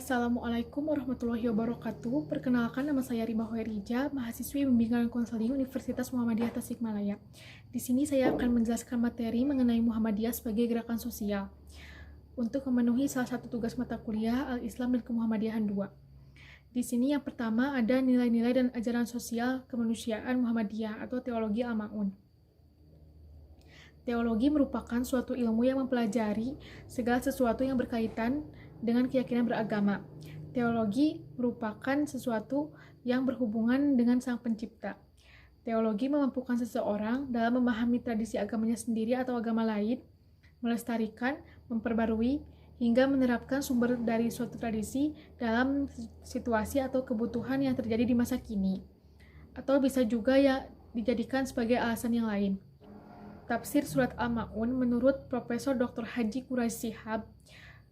Assalamualaikum warahmatullahi wabarakatuh. Perkenalkan, nama saya Rima Hoerija, mahasiswi Bimbingan Konseling Universitas Muhammadiyah Tasikmalaya. Di sini saya akan menjelaskan materi mengenai Muhammadiyah sebagai gerakan sosial untuk memenuhi salah satu tugas mata kuliah Al-Islam dan Kemuhammadiyahan 2. Di sini yang pertama ada nilai-nilai dan ajaran sosial kemanusiaan Muhammadiyah atau teologi Al-Ma'un. Teologi merupakan suatu ilmu yang mempelajari segala sesuatu yang berkaitan dengan keyakinan beragama. Teologi merupakan sesuatu yang berhubungan dengan Sang Pencipta. Teologi memampukan seseorang dalam memahami tradisi agamanya sendiri atau agama lain, melestarikan, memperbarui, hingga menerapkan sumber dari suatu tradisi dalam situasi atau kebutuhan yang terjadi di masa kini. Atau bisa juga ya dijadikan sebagai alasan yang lain. Tafsir Surat Al-Ma'un menurut Profesor Dr. Haji Quraisy Shihab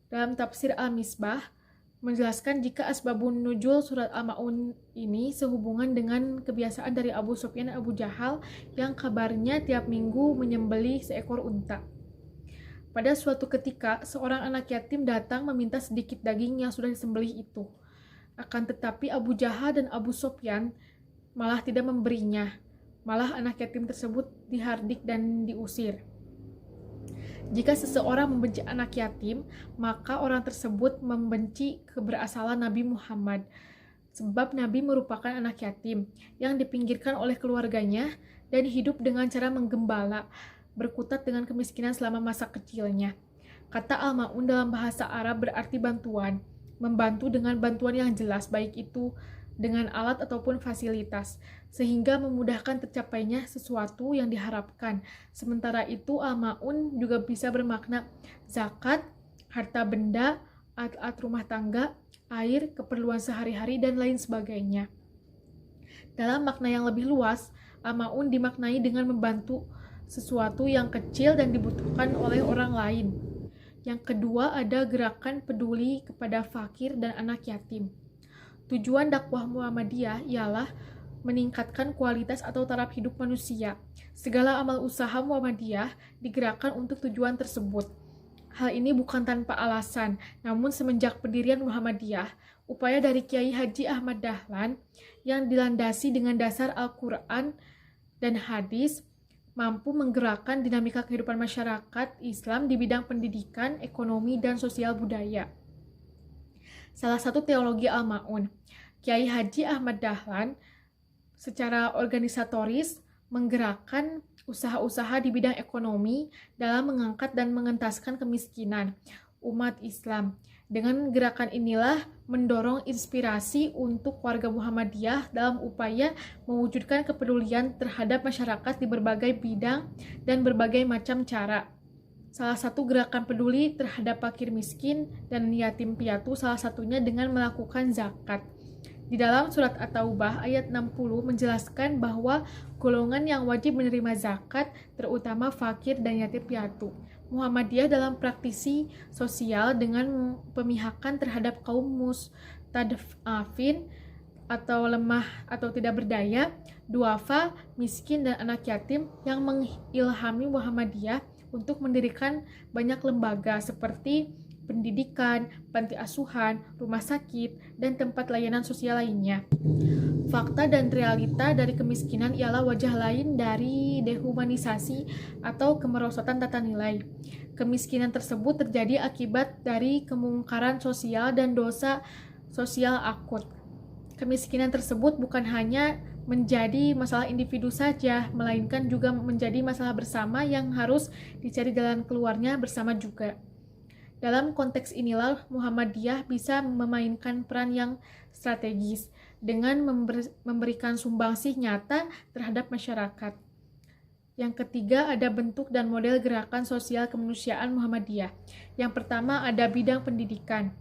dalam tafsir Al-Misbah menjelaskan jika asbabun nuzul surat Al-Ma'un ini sehubungan dengan kebiasaan dari Abu Sufyan dan Abu Jahal yang kabarnya tiap minggu menyembelih seekor unta. Pada suatu ketika, seorang anak yatim datang meminta sedikit daging yang sudah disembelih itu. Akan tetapi Abu Jahal dan Abu Sufyan malah tidak memberinya. Malah anak yatim tersebut dihardik dan diusir. Jika seseorang membenci anak yatim, maka orang tersebut membenci keberasaan Nabi Muhammad. Sebab Nabi merupakan anak yatim yang dipinggirkan oleh keluarganya dan hidup dengan cara menggembala, berkutat dengan kemiskinan selama masa kecilnya. Kata Al-Ma'un dalam bahasa Arab berarti bantuan, membantu dengan bantuan yang jelas, baik itu dengan alat ataupun fasilitas, sehingga memudahkan tercapainya sesuatu yang diharapkan. Sementara itu, Al-Ma'un juga bisa bermakna zakat, harta benda, alat rumah tangga, air, keperluan sehari-hari, dan lain sebagainya. Dalam makna yang lebih luas, Al-Ma'un dimaknai dengan membantu sesuatu yang kecil dan dibutuhkan oleh orang lain. Yang kedua, ada gerakan peduli kepada fakir dan anak yatim. Tujuan dakwah Muhammadiyah ialah meningkatkan kualitas atau taraf hidup manusia. Segala amal usaha Muhammadiyah digerakkan untuk tujuan tersebut. Hal ini bukan tanpa alasan, namun semenjak pendirian Muhammadiyah, upaya dari Kiai Haji Ahmad Dahlan yang dilandasi dengan dasar Al-Quran dan hadis mampu menggerakkan dinamika kehidupan masyarakat Islam di bidang pendidikan, ekonomi, dan sosial budaya. Salah satu teologi Al-Ma'un, Kiai Haji Ahmad Dahlan secara organisatoris menggerakkan usaha-usaha di bidang ekonomi dalam mengangkat dan mengentaskan kemiskinan umat Islam. Dengan gerakan inilah mendorong inspirasi untuk warga Muhammadiyah dalam upaya mewujudkan kepedulian terhadap masyarakat di berbagai bidang dan berbagai macam cara. Salah satu gerakan peduli terhadap fakir miskin dan yatim piatu salah satunya dengan melakukan zakat. Di dalam surat At-Taubah ayat 60 menjelaskan bahwa golongan yang wajib menerima zakat terutama fakir dan yatim piatu. Muhammadiyah dalam praktisi sosial dengan pemihakan terhadap kaum mustadafin atau lemah atau tidak berdaya, duafa, miskin, dan anak yatim yang mengilhami Muhammadiyah untuk mendirikan banyak lembaga seperti pendidikan, panti asuhan, rumah sakit, dan tempat layanan sosial lainnya. Fakta dan realita dari kemiskinan ialah wajah lain dari dehumanisasi atau kemerosotan tata nilai. Kemiskinan tersebut terjadi akibat dari kemungkaran sosial dan dosa sosial akut. Kemiskinan tersebut bukan hanya menjadi masalah individu saja, melainkan juga menjadi masalah bersama yang harus dicari jalan keluarnya bersama juga. Dalam konteks inilah Muhammadiyah bisa memainkan peran yang strategis dengan memberikan sumbangsih nyata terhadap masyarakat. Yang ketiga ada bentuk dan model gerakan sosial kemanusiaan Muhammadiyah. Yang pertama ada bidang pendidikan.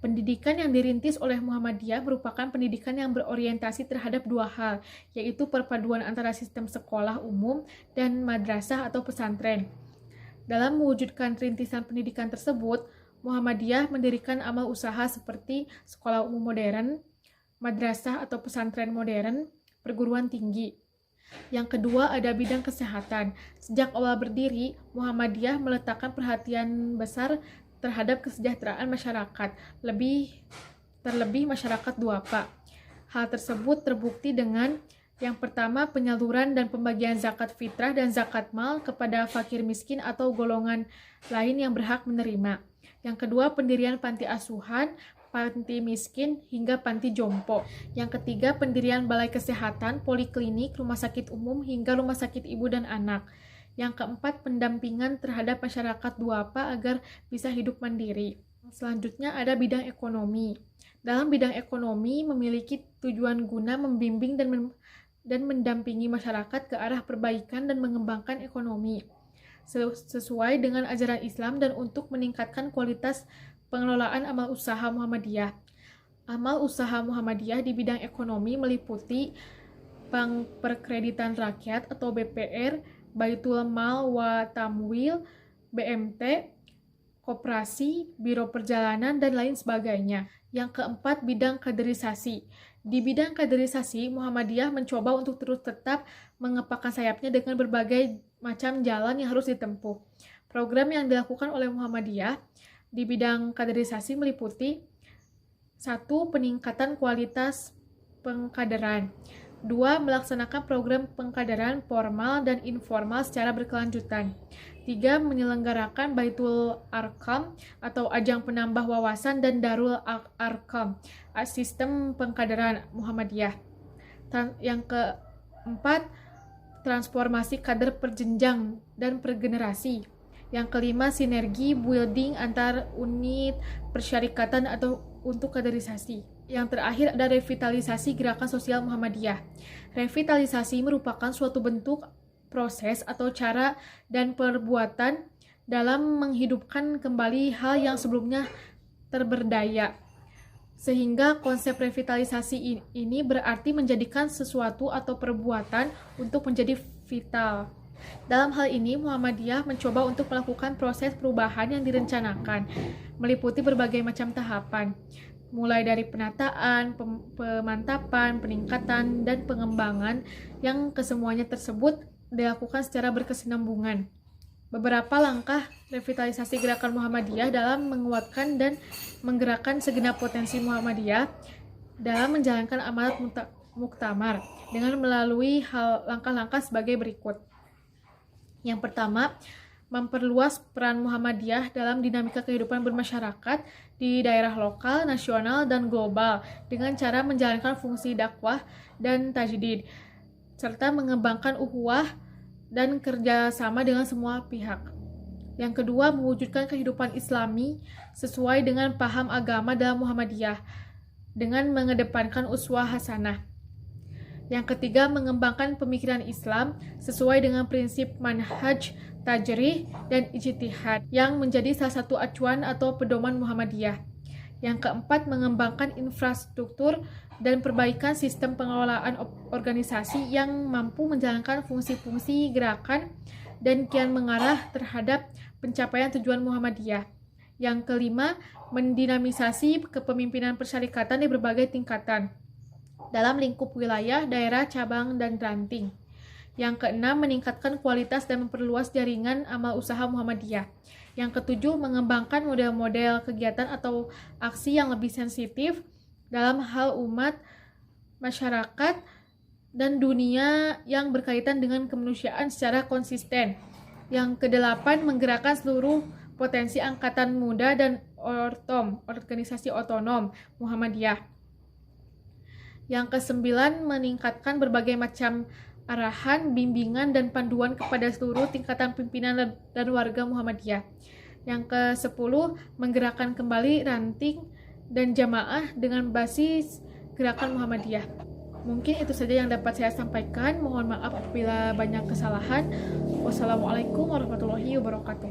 Pendidikan yang dirintis oleh Muhammadiyah merupakan pendidikan yang berorientasi terhadap dua hal, yaitu perpaduan antara sistem sekolah umum dan madrasah atau pesantren. Dalam mewujudkan rintisan pendidikan tersebut, Muhammadiyah mendirikan amal usaha seperti sekolah umum modern, madrasah atau pesantren modern, perguruan tinggi. Yang kedua ada bidang kesehatan. Sejak awal berdiri, Muhammadiyah meletakkan perhatian besar terhadap kesejahteraan masyarakat, terlebih masyarakat duafa. Hal tersebut terbukti dengan yang pertama, penyaluran dan pembagian zakat fitrah dan zakat mal kepada fakir miskin atau golongan lain yang berhak menerima. Yang kedua, pendirian panti asuhan, panti miskin, hingga panti jompo. Yang ketiga, pendirian balai kesehatan, poliklinik, rumah sakit umum, hingga rumah sakit ibu dan anak. Yang keempat, pendampingan terhadap masyarakat duafa agar bisa hidup mandiri. Selanjutnya ada bidang ekonomi. Dalam bidang ekonomi memiliki tujuan guna membimbing dan mendampingi masyarakat ke arah perbaikan dan mengembangkan ekonomi sesuai dengan ajaran Islam dan untuk meningkatkan kualitas pengelolaan amal usaha Muhammadiyah. Amal usaha Muhammadiyah di bidang ekonomi meliputi Bank Perkreditan Rakyat atau BPR, Baitul Mal wa Tamwil, BMT, koperasi, biro perjalanan, dan lain sebagainya. Yang keempat, bidang kaderisasi. Di bidang kaderisasi, Muhammadiyah mencoba untuk terus tetap mengepakkan sayapnya dengan berbagai macam jalan yang harus ditempuh. Program yang dilakukan oleh Muhammadiyah di bidang kaderisasi meliputi 1. Peningkatan kualitas pengkaderan. 2. Melaksanakan program pengkaderan formal dan informal secara berkelanjutan. 3. Menyelenggarakan Baitul Arkam atau ajang penambah wawasan dan Darul Arkam, sistem pengkaderan Muhammadiyah. Yang keempat, transformasi kader perjenjang dan pergenerasi. Yang kelima, sinergi building antar unit persyarikatan atau untuk kaderisasi. Yang terakhir ada revitalisasi gerakan sosial Muhammadiyah. Revitalisasi merupakan suatu bentuk, proses atau cara dan perbuatan dalam menghidupkan kembali hal yang sebelumnya terberdaya. Sehingga konsep revitalisasi ini berarti menjadikan sesuatu atau perbuatan untuk menjadi vital. Dalam hal ini, Muhammadiyah mencoba untuk melakukan proses perubahan yang direncanakan, meliputi berbagai macam tahapan, mulai dari penataan, pemantapan, peningkatan, dan pengembangan yang kesemuanya tersebut dilakukan secara berkesinambungan. Beberapa langkah revitalisasi gerakan Muhammadiyah dalam menguatkan dan menggerakkan segenap potensi Muhammadiyah dalam menjalankan amanat muktamar dengan melalui langkah-langkah sebagai berikut. Yang pertama, memperluas peran Muhammadiyah dalam dinamika kehidupan bermasyarakat di daerah lokal, nasional, dan global dengan cara menjalankan fungsi dakwah dan tajdid, serta mengembangkan ukhuwah dan kerjasama dengan semua pihak. Yang kedua, mewujudkan kehidupan Islami sesuai dengan paham agama dalam Muhammadiyah dengan mengedepankan uswah hasanah. Yang ketiga, mengembangkan pemikiran Islam sesuai dengan prinsip manhaj, tajrih, dan ijtihad yang menjadi salah satu acuan atau pedoman Muhammadiyah. Yang keempat, mengembangkan infrastruktur dan perbaikan sistem pengelolaan organisasi yang mampu menjalankan fungsi-fungsi gerakan dan kian mengarah terhadap pencapaian tujuan Muhammadiyah. Yang kelima, mendinamisasi kepemimpinan persyarikatan di berbagai tingkatan dalam lingkup wilayah, daerah, cabang, dan ranting. Yang keenam, meningkatkan kualitas dan memperluas jaringan amal usaha Muhammadiyah. Yang ketujuh, mengembangkan model-model kegiatan atau aksi yang lebih sensitif dalam hal umat, masyarakat, dan dunia yang berkaitan dengan kemanusiaan secara konsisten. Yang kedelapan, menggerakkan seluruh potensi angkatan muda dan organisasi otonom Muhammadiyah. Yang kesembilan, meningkatkan berbagai macam arahan, bimbingan, dan panduan kepada seluruh tingkatan pimpinan dan warga Muhammadiyah. Yang ke-10, menggerakkan kembali ranting dan jamaah dengan basis gerakan Muhammadiyah. Mungkin itu saja yang dapat saya sampaikan. Mohon maaf apabila banyak kesalahan. Wassalamualaikum warahmatullahi wabarakatuh.